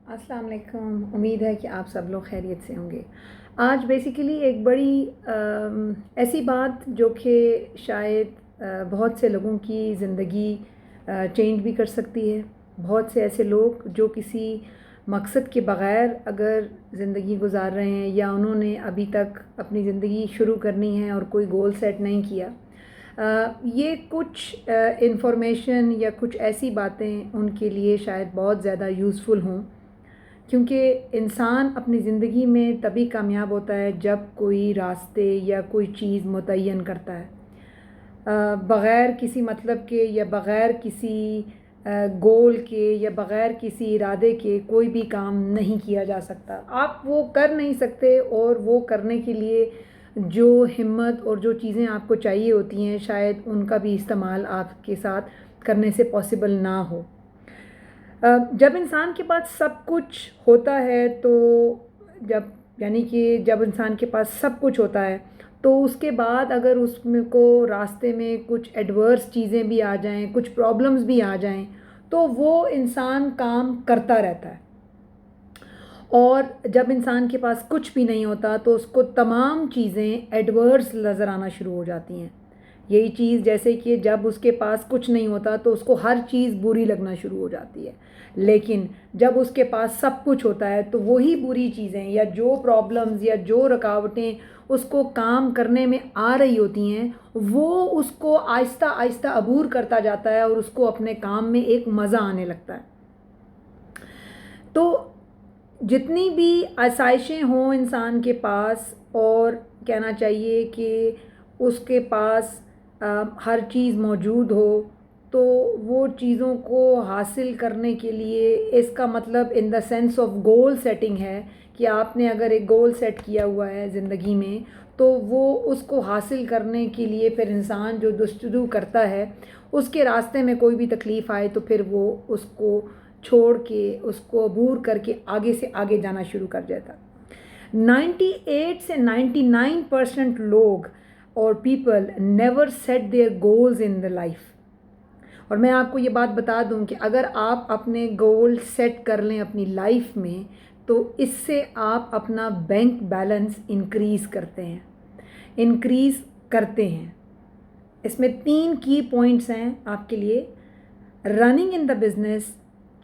अस्सलाम वालेकुम। उम्मीद है कि आप सब लोग खैरियत से होंगे। आज बेसिकली एक बड़ी ऐसी बात जो कि शायद बहुत से लोगों की ज़िंदगी चेंज भी कर सकती है। बहुत से ऐसे लोग जो किसी मकसद के बग़ैर अगर ज़िंदगी गुजार रहे हैं या उन्होंने अभी तक अपनी ज़िंदगी शुरू करनी है और कोई गोल सेट नहीं किया। ये कुछ इन्फॉर्मेशन या कुछ ऐसी बातें उनके लिए शायद बहुत ज़्यादा यूज़फुल हों, क्योंकि इंसान अपनी ज़िंदगी में तभी कामयाब होता है जब कोई रास्ते या कोई चीज़ मुतय्यन करता है। बग़ैर किसी मतलब के या बग़ैर किसी गोल के या बग़ैर किसी इरादे के कोई भी काम नहीं किया जा सकता। आप वो कर नहीं सकते और वो करने के लिए जो हिम्मत और जो चीज़ें आपको चाहिए होती हैं शायद उनका भी इस्तेमाल आपके साथ करने से पॉसिबल ना हो। जब इंसान के पास सब कुछ होता है तो जब यानी कि जब इंसान के पास सब कुछ होता है तो उसके बाद अगर उसमें को रास्ते में कुछ एडवर्स चीज़ें भी आ जाएं, कुछ प्रॉब्लम्स भी आ जाएं, तो वो इंसान काम करता रहता है। और जब इंसान के पास कुछ भी नहीं होता तो उसको तमाम चीज़ें एडवर्स नज़र आना शुरू हो जाती हैं। यही चीज़ जैसे कि जब उसके पास कुछ नहीं होता तो उसको हर चीज़ बुरी लगना शुरू हो जाती है, लेकिन जब उसके पास सब कुछ होता है तो वही बुरी चीज़ें या जो प्रॉब्लम्स या जो रुकावटें उसको काम करने में आ रही होती हैं वो उसको आहिस्ता आहिस्ता अबूर करता जाता है और उसको अपने काम में एक मज़ा आने लगता है। तो जितनी भी आसाइशें हों इंसान के पास, और कहना चाहिए कि उसके पास हर चीज़ मौजूद हो, तो वो चीज़ों को हासिल करने के लिए इसका मतलब in the sense of goal setting है कि आपने अगर एक गोल सेट किया हुआ है ज़िंदगी में तो वो उसको हासिल करने के लिए फिर इंसान जो जस्तजू करता है उसके रास्ते में कोई भी तकलीफ़ आए तो फिर वो उसको छोड़ के उसको अबूर करके आगे से आगे जाना शुरू कर देता। 98 से 99% लोग और people never set their goals in the life. और मैं आपको ये बात बता दूं कि अगर आप अपने गोल सेट कर लें अपनी लाइफ में तो इससे आप अपना बैंक बैलेंस इंक्रीज़ करते हैं। इसमें 3 की पॉइंट्स हैं आपके लिए। Running in the business,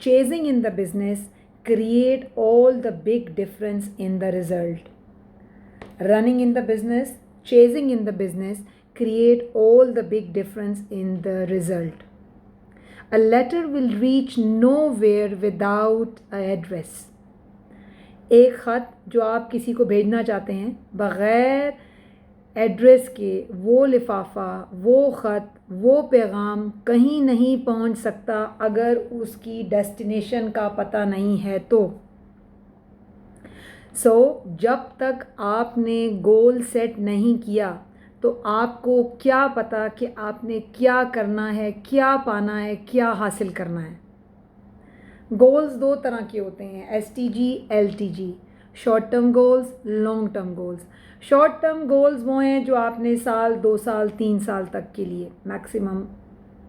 chasing in the business create all the big difference in the result. Running in the business, chasing in the business create all the big difference in the result. A letter will reach nowhere without a address. एक ख़त जो आप किसी को भेजना चाहते हैं बग़ैर एड्रेस के वो लिफाफा, वो ख़त, वो पैगाम कहीं नहीं पहुंच सकता अगर उसकी डेस्टिनेशन का पता नहीं है तो। जब तक आपने गोल सेट नहीं किया तो आपको क्या पता कि आपने क्या करना है, क्या पाना है, क्या हासिल करना है। गोल्स दो तरह के होते हैं, STG, LTG, short term goals, long term goals. Short term goals वो हैं जो आपने साल, 2 साल, 3 साल तक के लिए, मैक्सिमम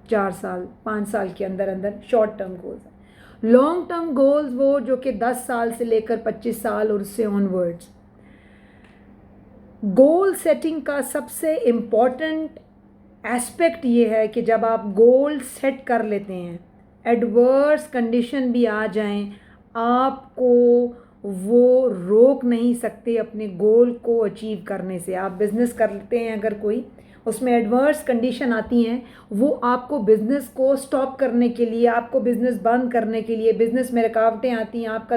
4 साल, 5 साल के अंदर अंदर शॉर्ट टर्म गोल्स हैं। लॉन्ग टर्म गोल्स वो जो कि 10 साल से लेकर 25 साल और उससे ऑनवर्ड्स। गोल सेटिंग का सबसे इम्पॉर्टेंट एस्पेक्ट ये है कि जब आप गोल सेट कर लेते हैं, एडवर्स कंडीशन भी आ जाएं, आपको वो रोक नहीं सकते अपने गोल को अचीव करने से। आप बिज़नेस करते हैं अगर कोई, उसमें एडवर्स कंडीशन आती हैं, वो आपको बिज़नेस को स्टॉप करने के लिए, आपको बिज़नेस बंद करने के लिए, बिज़नेस में रुकावटें आती हैं, आपका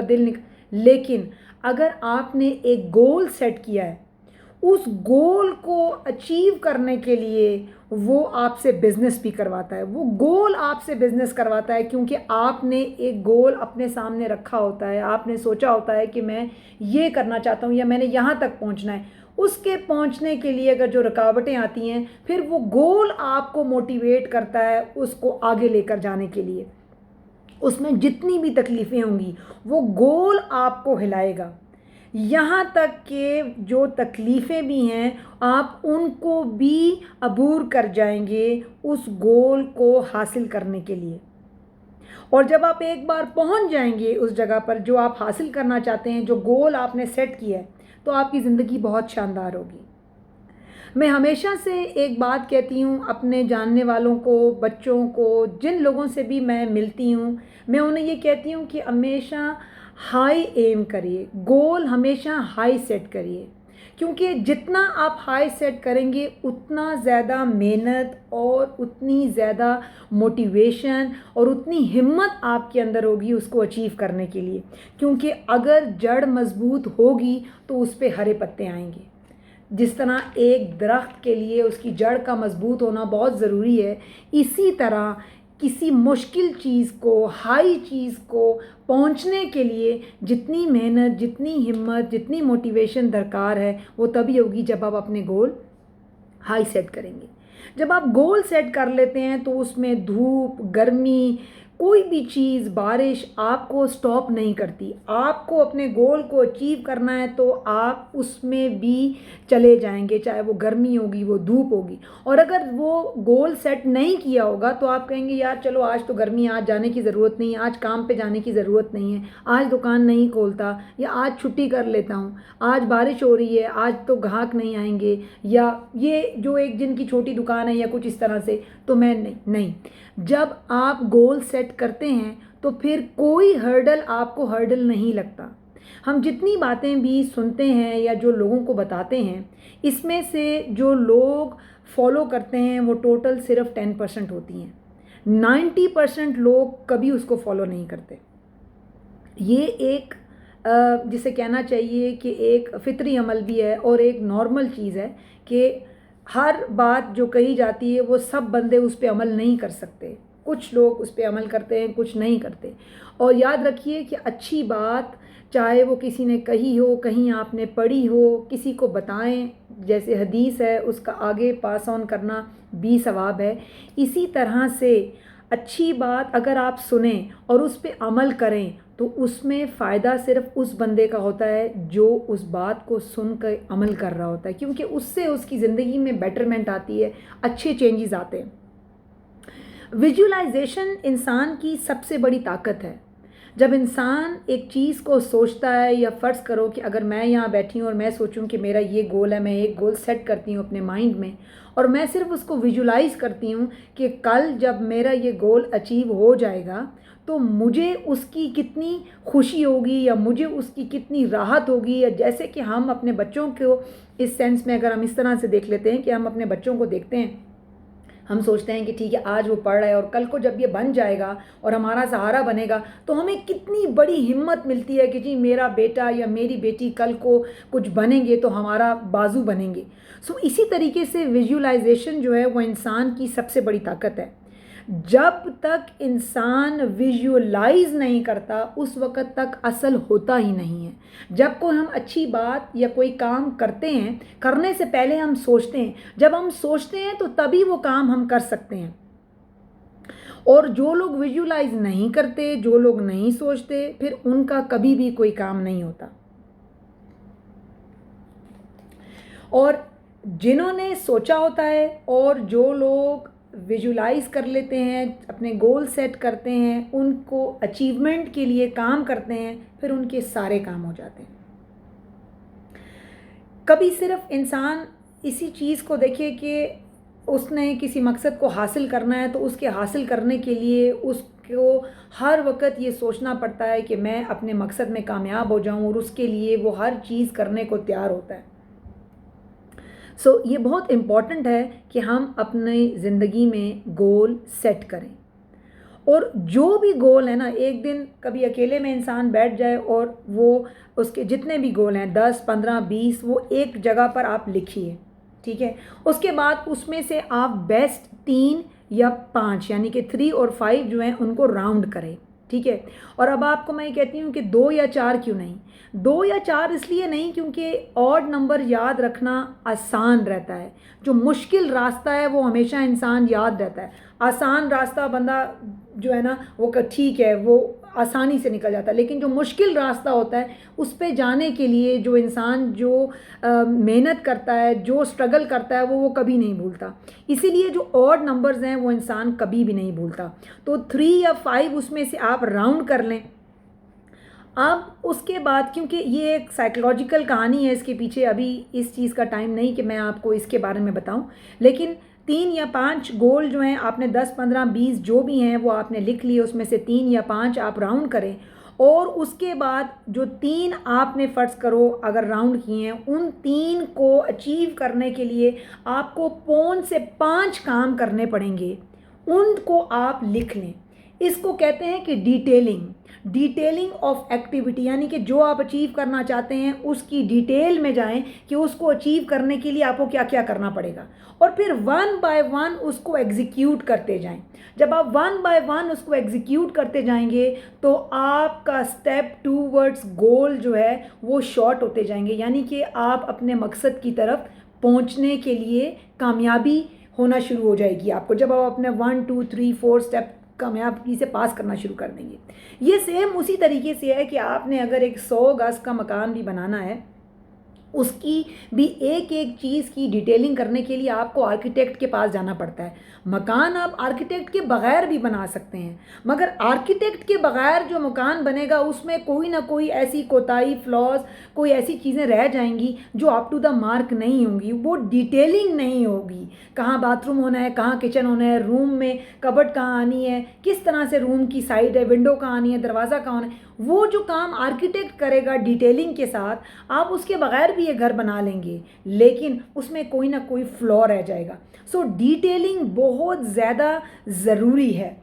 लेकिन अगर आपने एक गोल सेट किया है, उस गोल को अचीव करने के लिए वो आपसे बिज़नेस भी करवाता है, वो गोल आपसे बिज़नेस करवाता है, क्योंकि आपने एक गोल अपने सामने रखा होता है, आपने सोचा होता है कि मैं ये करना चाहता हूँ या मैंने यहाँ तक पहुँचना है। उसके पहुँचने के लिए अगर जो रुकावटें आती हैं फिर वो गोल आपको मोटिवेट करता है उसको आगे लेकर जाने के लिए। उसमें जितनी भी तकलीफ़ें होंगी वो गोल आपको हिलाएगा। यहाँ तक कि जो तकलीफ़ें भी हैं आप उनको भी अबूर कर जाएंगे उस गोल को हासिल करने के लिए। और जब आप एक बार पहुंच जाएंगे उस जगह पर जो आप हासिल करना चाहते हैं, जो गोल आपने सेट किया है, तो आपकी ज़िंदगी बहुत शानदार होगी। मैं हमेशा से एक बात कहती हूँ अपने जानने वालों को, बच्चों को, जिन लोगों से भी मैं मिलती हूँ, मैं उन्हें ये कहती हूँ कि हमेशा हाई एम करिए, गोल हमेशा हाई सेट करिए, क्योंकि जितना आप हाई सेट करेंगे उतना ज़्यादा मेहनत और उतनी ज़्यादा मोटिवेशन और उतनी हिम्मत आपके अंदर होगी उसको अचीव करने के लिए। क्योंकि अगर जड़ मज़बूत होगी तो उस पर हरे पत्ते आएंगे। जिस तरह एक दरख्त के लिए उसकी जड़ का मज़बूत होना बहुत ज़रूरी है, इसी तरह किसी मुश्किल चीज़ को, हाई चीज़ को पहुंचने के लिए जितनी मेहनत, जितनी हिम्मत, जितनी मोटिवेशन दरकार है, वो तभी होगी जब आप अपने गोल हाई सेट करेंगे। जब आप गोल सेट कर लेते हैं तो उसमें धूप, गर्मी, कोई भी चीज़, बारिश आपको स्टॉप नहीं करती। आपको अपने गोल को अचीव करना है तो आप उसमें भी चले जाएंगे, चाहे वो गर्मी होगी, वो धूप होगी। और अगर वो गोल सेट नहीं किया होगा तो आप कहेंगे यार चलो आज तो गर्मी, आज जाने की ज़रूरत नहीं है, आज काम पे जाने की ज़रूरत नहीं है, आज दुकान नहीं खोलता, या आज छुट्टी कर लेता हूँ, आज बारिश हो रही है, आज तो ग्राहक नहीं आएंगे, या ये जो एक जिनकी छोटी दुकान है या कुछ इस तरह से, तो मैं नहीं। जब आप गोल सेट करते हैं तो फिर कोई हर्डल आपको हर्डल नहीं लगता। हम जितनी बातें भी सुनते हैं या जो लोगों को बताते हैं, इसमें से जो लोग फॉलो करते हैं वो टोटल सिर्फ 10% होती हैं। 90% लोग कभी उसको फॉलो नहीं करते। ये एक जिसे कहना चाहिए कि एक फितरी अमल भी है और एक नॉर्मल चीज़ है कि हर बात जो कही जाती है वो सब बंदे उस पर अमल नहीं कर सकते। कुछ लोग उस पर अमल करते हैं, कुछ नहीं करते। और याद रखिए कि अच्छी बात चाहे वो किसी ने कही हो, कहीं आपने पढ़ी हो, किसी को बताएं, जैसे हदीस है उसका आगे पास ऑन करना भी सवाब है। इसी तरह से अच्छी बात अगर आप सुने और उस पर अमल करें तो उसमें फ़ायदा सिर्फ उस बंदे का होता है जो उस बात को सुन कर अमल कर रहा होता है, क्योंकि उससे उसकी ज़िंदगी में बेटरमेंट आती है, अच्छे चेंजेस आते हैं। विजुअलाइजेशन इंसान की सबसे बड़ी ताकत है। जब इंसान एक चीज़ को सोचता है, या फ़र्ज़ करो कि अगर मैं यहाँ बैठी हूँ और मैं सोचूं कि मेरा ये गोल है, मैं एक गोल सेट करती हूँ अपने माइंड में और मैं सिर्फ उसको विजुलाइज़ करती हूँ कि कल जब मेरा ये गोल अचीव हो जाएगा तो मुझे उसकी कितनी खुशी होगी या मुझे उसकी कितनी राहत होगी। या जैसे कि हम अपने बच्चों को इस सेंस में अगर हम इस तरह से देख लेते हैं कि हम अपने बच्चों को देखते हैं, हम सोचते हैं कि ठीक है आज वो पढ़ रहा है और कल को जब ये बन जाएगा और हमारा सहारा बनेगा तो हमें कितनी बड़ी हिम्मत मिलती है कि जी मेरा बेटा या मेरी बेटी कल को कुछ बनेंगे तो हमारा बाजू बनेंगे। सो इसी तरीके से विजुअलाइजेशन जो है वो इंसान की सबसे बड़ी ताकत है। जब तक इंसान विजुअलाइज नहीं करता उस वक़्त तक असल होता ही नहीं है। जब कोई हम अच्छी बात या कोई काम करते हैं, करने से पहले हम सोचते हैं, जब हम सोचते हैं तो तभी वो काम हम कर सकते हैं। और जो लोग विजुअलाइज नहीं करते, जो लोग नहीं सोचते, फिर उनका कभी भी कोई काम नहीं होता। और जिन्होंने सोचा होता है और जो लोग विजुलाइज कर लेते हैं, अपने गोल सेट करते हैं, उनको अचीवमेंट के लिए काम करते हैं, फिर उनके सारे काम हो जाते हैं। कभी सिर्फ इंसान इसी चीज़ को देखिए कि उसने किसी मकसद को हासिल करना है तो उसके हासिल करने के लिए उसको हर वक्त ये सोचना पड़ता है कि मैं अपने मकसद में कामयाब हो जाऊं, और उसके लिए वो हर चीज़ करने को तैयार होता है। सो ये बहुत इम्पॉर्टेंट है कि हम अपनी ज़िंदगी में गोल सेट करें। और जो भी गोल है ना, एक दिन कभी अकेले में इंसान बैठ जाए और वो उसके जितने भी गोल हैं 10, 15, 20 वो एक जगह पर आप लिखिए, ठीक है। उसके बाद उसमें से आप बेस्ट 3 या 5 यानी कि 3 और 5 जो हैं उनको राउंड करें, ठीक है। और अब आपको मैं कहती हूँ कि 2 या 4 क्यों नहीं, 2 या 4 इसलिए नहीं क्योंकि ऑड नंबर याद रखना आसान रहता है। जो मुश्किल रास्ता है वो हमेशा इंसान याद रहता है। आसान रास्ता बंदा जो है ना वो ठीक है, वो आसानी से निकल जाता है। लेकिन जो मुश्किल रास्ता होता है उस पे जाने के लिए जो इंसान जो मेहनत करता है, जो स्ट्रगल करता है, वो कभी नहीं भूलता। इसीलिए जो ऑड नंबर्स हैं वो इंसान कभी भी नहीं भूलता। तो 3 या 5 उसमें से आप राउंड कर लें। अब उसके बाद, क्योंकि ये एक साइकोलॉजिकल कहानी है इसके पीछे, अभी इस चीज़ का टाइम नहीं कि मैं आपको इसके बारे में बताऊं, लेकिन 3 या 5 गोल जो हैं आपने 10, 15, 20 जो भी हैं वो आपने लिख लिए, उसमें से 3 या 5 आप राउंड करें। और उसके बाद जो 3 आपने फ़र्ज़ करो अगर राउंड किए हैं, उन 3 को अचीव करने के लिए आपको 5 से 5 काम करने पड़ेंगे, उनको आप लिख लें। इसको कहते हैं कि डिटेलिंग ऑफ एक्टिविटी, यानी कि जो आप अचीव करना चाहते हैं उसकी डिटेल में जाएं कि उसको अचीव करने के लिए आपको क्या क्या करना पड़ेगा, और फिर 1 बाय 1 उसको एग्जीक्यूट करते जाएं। जब आप 1 बाय 1 उसको एग्जीक्यूट करते जाएंगे तो आपका स्टेप टूवर्ड्स गोल जो है वो शॉर्ट होते जाएंगे, यानी कि आप अपने मकसद की तरफ पहुंचने के लिए कामयाबी होना शुरू हो जाएगी आपको, जब आप अपने 1, 2, 3, 4 स्टेप कामयाबी से पास करना शुरू कर देंगे। ये सेम उसी तरीके से है कि आपने अगर एक 100 गज का मकान भी बनाना है, उसकी भी एक एक चीज़ की डिटेलिंग करने के लिए आपको आर्किटेक्ट के पास जाना पड़ता है। मकान आप आर्किटेक्ट के बगैर भी बना सकते हैं, मगर आर्किटेक्ट के बगैर जो मकान बनेगा उसमें कोई ना कोई ऐसी कोताही, फ्लॉज, कोई ऐसी चीज़ें रह जाएंगी जो अप टू द मार्क नहीं होंगी, वो डिटेलिंग नहीं होगी। कहाँ बाथरूम होना है, कहाँ किचन होना है, रूम में कबर्ड कहाँ आनी है, किस तरह से रूम की साइड है, विंडो कहाँ आनी है, दरवाज़ा कहाँ होना है, वो जो काम आर्किटेक्ट करेगा डिटेलिंग के साथ, आप उसके बगैर भी ये घर बना लेंगे, लेकिन उसमें कोई ना कोई फ्लॉ रह जाएगा। सो डिटेलिंग बहुत ज़्यादा ज़रूरी है।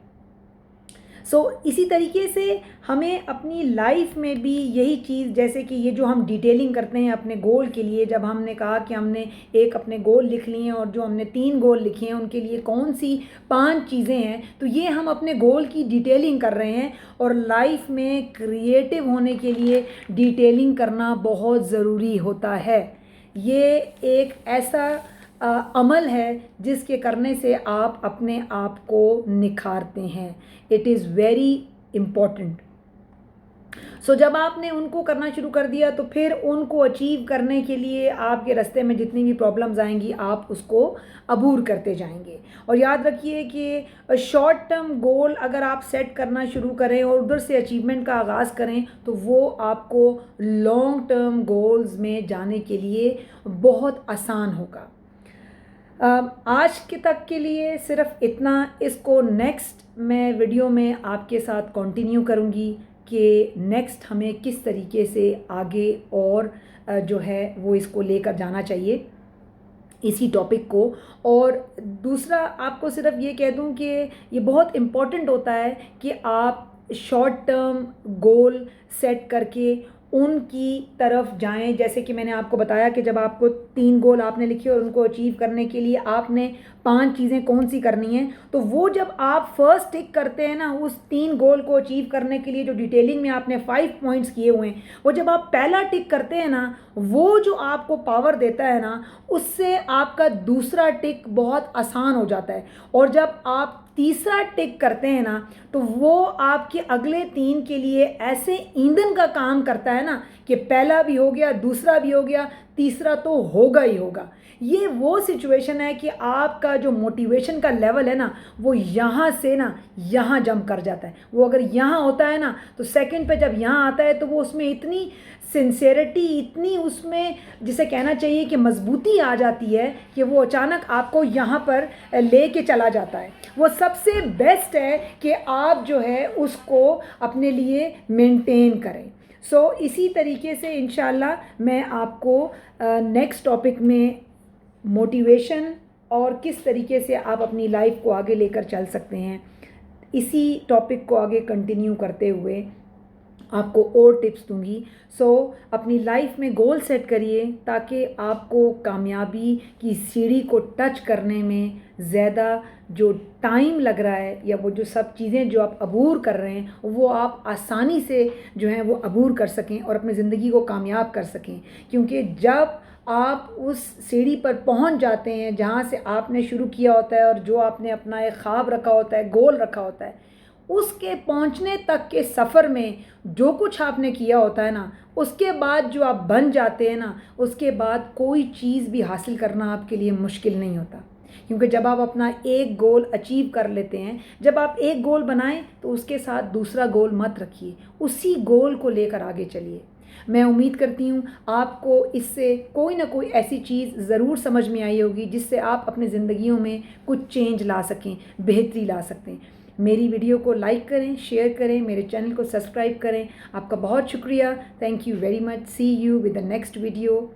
इसी तरीके से हमें अपनी लाइफ में भी यही चीज़, जैसे कि ये जो हम डिटेलिंग करते हैं अपने गोल के लिए, जब हमने कहा कि हमने एक अपने गोल लिख लिए हैं और जो हमने 3 गोल लिखे हैं उनके लिए कौन सी 5 चीज़ें हैं, तो ये हम अपने गोल की डिटेलिंग कर रहे हैं। और लाइफ में क्रिएटिव होने के लिए डिटेलिंग करना बहुत ज़रूरी होता है। ये एक ऐसा अमल है जिसके करने से आप अपने आप को निखारते हैं। It is very important. जब आपने उनको करना शुरू कर दिया तो फिर उनको अचीव करने के लिए आपके रास्ते में जितनी भी प्रॉब्लम्स आएंगी आप उसको अबूर करते जाएंगे। और याद रखिए कि शॉर्ट टर्म गोल अगर आप सेट करना शुरू करें और उधर से अचीवमेंट का आगाज़ करें तो वो आपको लॉन्ग टर्म गोल्स में जाने के लिए बहुत आसान होगा। आज के तक के लिए सिर्फ इतना। इसको नेक्स्ट मैं वीडियो में आपके साथ कंटिन्यू करूँगी कि नेक्स्ट हमें किस तरीके से आगे और जो है वो इसको लेकर जाना चाहिए इसी टॉपिक को। और दूसरा आपको सिर्फ ये कह दूं कि ये बहुत इम्पॉर्टेंट होता है कि आप शॉर्ट टर्म गोल सेट करके उनकी तरफ जाएं। जैसे कि मैंने आपको बताया कि जब आपको 3 गोल आपने लिखे और उनको अचीव करने के लिए आपने 5 चीज़ें कौन सी करनी हैं, तो वो जब आप फर्स्ट टिक करते हैं ना उस 3 गोल को अचीव करने के लिए जो डिटेलिंग में आपने 5 पॉइंट्स किए हुए हैं, वो जब आप पहला टिक करते हैं ना, वो जो आपको पावर देता है ना, उससे आपका दूसरा टिक बहुत आसान हो जाता है। और जब आप तीसरा टिक करते हैं ना तो वो आपके अगले 3 के लिए ऐसे ईंधन का काम करता है ना कि पहला भी हो गया, दूसरा भी हो गया, तीसरा तो होगा ही होगा। ये वो सिचुएशन है कि आपका जो मोटिवेशन का लेवल है ना वो यहाँ से ना यहाँ जंप कर जाता है। वो अगर यहाँ होता है ना तो सेकंड पे जब यहाँ आता है तो वो उसमें इतनी सिंसेरिटी, इतनी उसमें जिसे कहना चाहिए कि मजबूती आ जाती है कि वो अचानक आपको यहाँ पर ले के चला जाता है। वो सबसे बेस्ट है कि आप जो है उसको अपने लिए मेंटेन करें। इसी तरीके से इंशाल्लाह मैं आपको नेक्स्ट टॉपिक में मोटिवेशन और किस तरीके से आप अपनी लाइफ को आगे लेकर चल सकते हैं, इसी टॉपिक को आगे कंटिन्यू करते हुए आपको और टिप्स दूंगी। अपनी लाइफ में गोल सेट करिए ताकि आपको कामयाबी की सीढ़ी को टच करने में ज़्यादा जो टाइम लग रहा है या वो जो सब चीज़ें जो आप अबूर कर रहे हैं वो आप आसानी से जो है वो अबूर कर सकें और अपनी ज़िंदगी को कामयाब कर सकें। क्योंकि जब आप उस सीढ़ी पर पहुंच जाते हैं जहां से आपने शुरू किया होता है और जो आपने अपना एक ख्वाब रखा होता है, गोल रखा होता है, उसके पहुंचने तक के सफ़र में जो कुछ आपने किया होता है ना, उसके बाद जो आप बन जाते हैं ना, उसके बाद कोई चीज़ भी हासिल करना आपके लिए मुश्किल नहीं होता। क्योंकि जब आप अपना एक गोल अचीव कर लेते हैं, जब आप एक गोल बनाएं तो उसके साथ दूसरा गोल मत रखिए, उसी गोल को लेकर आगे चलिए। मैं उम्मीद करती हूँ आपको इससे कोई ना कोई ऐसी चीज़ ज़रूर समझ में आई होगी जिससे आप अपनी ज़िंदगियों में कुछ चेंज ला सकें, बेहतरी ला सकते हैं। मेरी वीडियो को लाइक करें, शेयर करें, मेरे चैनल को सब्सक्राइब करें। आपका बहुत शुक्रिया। Thank you very much. See you with the next video.